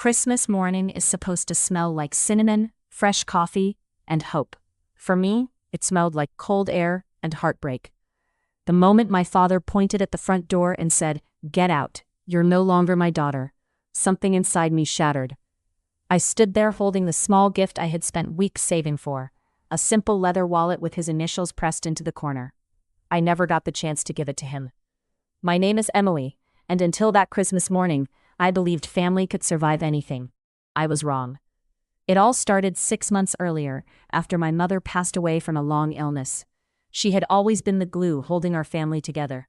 Christmas morning is supposed to smell like cinnamon, fresh coffee, and hope. For me, it smelled like cold air and heartbreak. The moment my father pointed at the front door and said, "Get out, you're no longer my daughter," something inside me shattered. I stood there holding the small gift I had spent weeks saving for, a simple leather wallet with his initials pressed into the corner. I never got the chance to give it to him. My name is Emily, and until that Christmas morning, I believed family could survive anything. I was wrong. It all started 6 months earlier, after my mother passed away from a long illness. She had always been the glue holding our family together.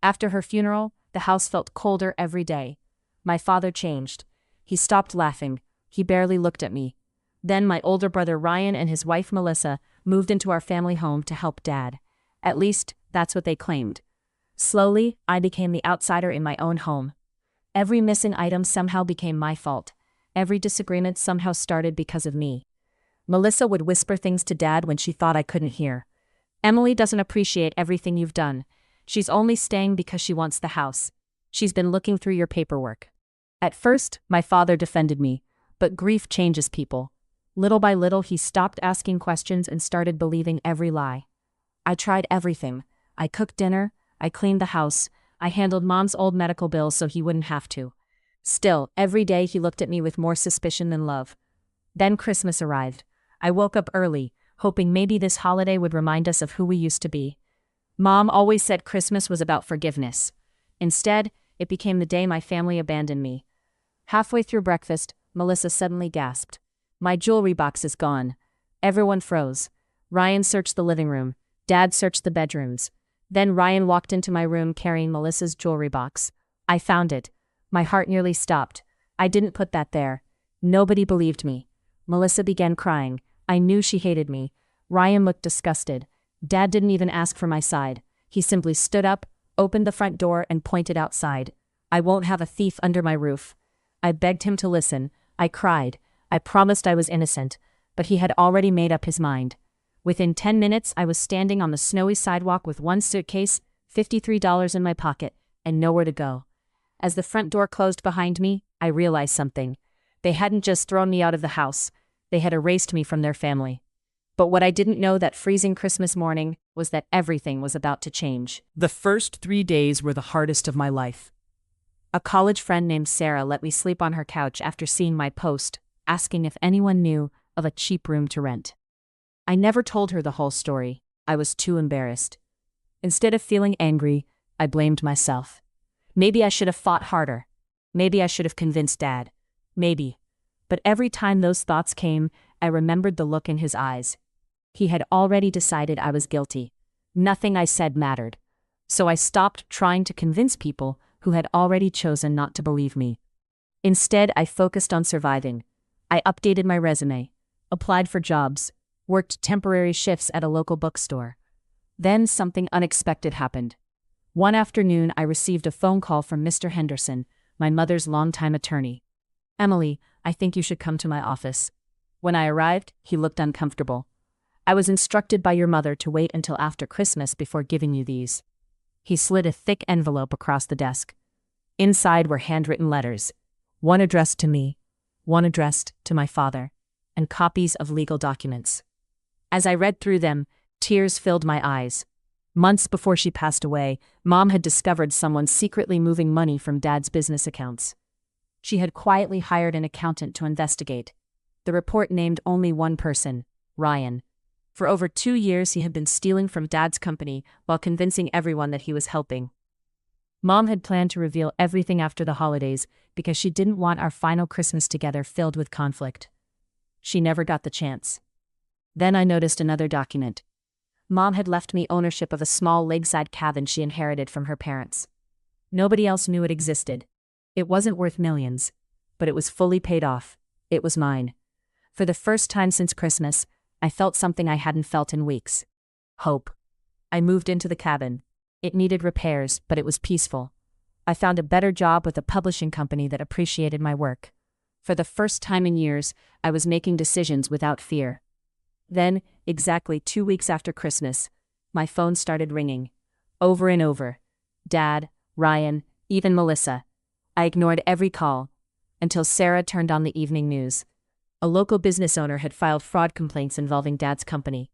After her funeral, the house felt colder every day. My father changed. He stopped laughing. He barely looked at me. Then my older brother Ryan and his wife Melissa moved into our family home to help Dad. At least, that's what they claimed. Slowly, I became the outsider in my own home. Every missing item somehow became my fault. Every disagreement somehow started because of me. Melissa would whisper things to Dad when she thought I couldn't hear. "Emily doesn't appreciate everything you've done. She's only staying because she wants the house. She's been looking through your paperwork." At first, my father defended me, but grief changes people. Little by little, he stopped asking questions and started believing every lie. I tried everything. I cooked dinner, I cleaned the house, I handled Mom's old medical bills so he wouldn't have to. Still, every day he looked at me with more suspicion than love. Then Christmas arrived. I woke up early, hoping maybe this holiday would remind us of who we used to be. Mom always said Christmas was about forgiveness. Instead, it became the day my family abandoned me. Halfway through breakfast, Melissa suddenly gasped. "My jewelry box is gone." Everyone froze. Ryan searched the living room. Dad searched the bedrooms. Then Ryan walked into my room carrying Melissa's jewelry box. I found it. My heart nearly stopped. I didn't put that there. Nobody believed me. Melissa began crying. I knew she hated me. Ryan looked disgusted. Dad didn't even ask for my side. He simply stood up, opened the front door, and pointed outside. "I won't have a thief under my roof." I begged him to listen. I cried. I promised I was innocent, but he had already made up his mind. Within 10 minutes, I was standing on the snowy sidewalk with one suitcase, $53 in my pocket, and nowhere to go. As the front door closed behind me, I realized something. They hadn't just thrown me out of the house. They had erased me from their family. But what I didn't know that freezing Christmas morning was that everything was about to change. The first 3 days were the hardest of my life. A college friend named Sarah let me sleep on her couch after seeing my post, asking if anyone knew of a cheap room to rent. I never told her the whole story. I was too embarrassed. Instead of feeling angry, I blamed myself. Maybe I should have fought harder. Maybe I should have convinced Dad. Maybe. But every time those thoughts came, I remembered the look in his eyes. He had already decided I was guilty. Nothing I said mattered. So I stopped trying to convince people who had already chosen not to believe me. Instead, I focused on surviving. I updated my resume, applied for jobs, worked temporary shifts at a local bookstore. Then something unexpected happened. One afternoon, I received a phone call from Mr. Henderson, my mother's longtime attorney. "Emily, I think you should come to my office." When I arrived, he looked uncomfortable. "I was instructed by your mother to wait until after Christmas before giving you these." He slid a thick envelope across the desk. Inside were handwritten letters, one addressed to me, one addressed to my father, and copies of legal documents. As I read through them, tears filled my eyes. Months before she passed away, Mom had discovered someone secretly moving money from Dad's business accounts. She had quietly hired an accountant to investigate. The report named only one person, Ryan. For over 2 years, he had been stealing from Dad's company while convincing everyone that he was helping. Mom had planned to reveal everything after the holidays because she didn't want our final Christmas together filled with conflict. She never got the chance. Then I noticed another document. Mom had left me ownership of a small lakeside cabin she inherited from her parents. Nobody else knew it existed. It wasn't worth millions, but it was fully paid off. It was mine. For the first time since Christmas, I felt something I hadn't felt in weeks. Hope. I moved into the cabin. It needed repairs, but it was peaceful. I found a better job with a publishing company that appreciated my work. For the first time in years, I was making decisions without fear. Then, exactly 2 weeks after Christmas, my phone started ringing. Over and over. Dad, Ryan, even Melissa. I ignored every call. until Sarah turned on the evening news. A local business owner had filed fraud complaints involving Dad's company.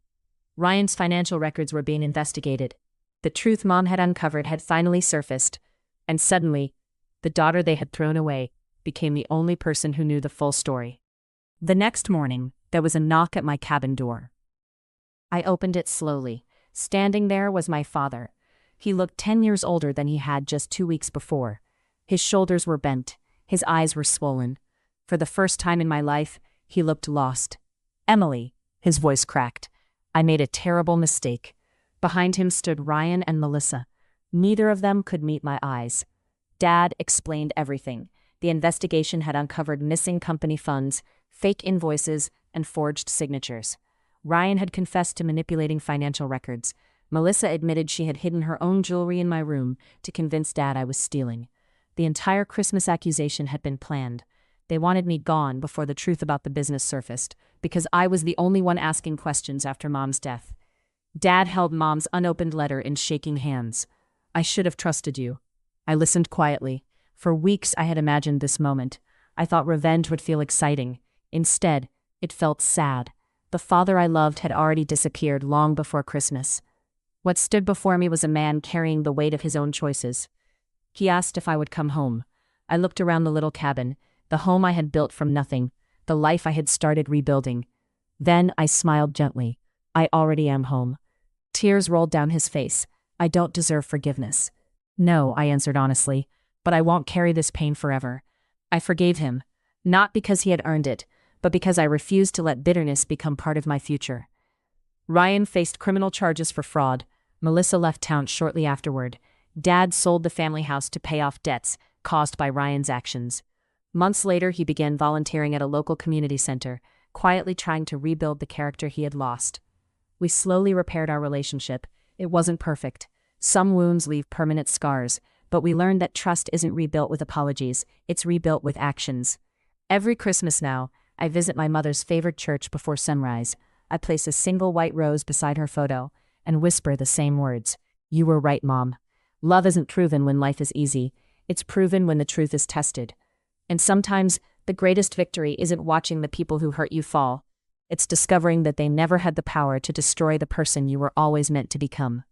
Ryan's financial records were being investigated. The truth Mom had uncovered had finally surfaced, and suddenly, the daughter they had thrown away became the only person who knew the full story. The next morning, there was a knock at my cabin door. I opened it slowly. Standing there was my father. He looked 10 years older than he had just 2 weeks before. His shoulders were bent. His eyes were swollen. For the first time in my life, he looked lost. "Emily," his voice cracked. "I made a terrible mistake." Behind him stood Ryan and Melissa. Neither of them could meet my eyes. Dad explained everything. The investigation had uncovered missing company funds, fake invoices, and forged signatures. Ryan had confessed to manipulating financial records. Melissa admitted she had hidden her own jewelry in my room to convince Dad I was stealing. The entire Christmas accusation had been planned. They wanted me gone before the truth about the business surfaced, because I was the only one asking questions after Mom's death. Dad held Mom's unopened letter in shaking hands. "I should have trusted you." I listened quietly. For weeks I had imagined this moment. I thought revenge would feel exciting. Instead, it felt sad. The father I loved had already disappeared long before Christmas. What stood before me was a man carrying the weight of his own choices. He asked if I would come home. I looked around the little cabin, the home I had built from nothing, the life I had started rebuilding. Then I smiled gently. "I already am home." Tears rolled down his face. "I don't deserve forgiveness." "No," I answered honestly, "but I won't carry this pain forever." I forgave him, not because he had earned it, but because I refused to let bitterness become part of my future. Ryan faced criminal charges for fraud. Melissa left town shortly afterward. Dad sold the family house to pay off debts caused by Ryan's actions. Months later, he began volunteering at a local community center, quietly trying to rebuild the character he had lost. We slowly repaired our relationship. It wasn't perfect. Some wounds leave permanent scars, but we learned that trust isn't rebuilt with apologies, it's rebuilt with actions. Every Christmas now, I visit my mother's favorite church before sunrise. I place a single white rose beside her photo and whisper the same words. "You were right, Mom." Love isn't proven when life is easy. It's proven when the truth is tested. And sometimes, the greatest victory isn't watching the people who hurt you fall. It's discovering that they never had the power to destroy the person you were always meant to become.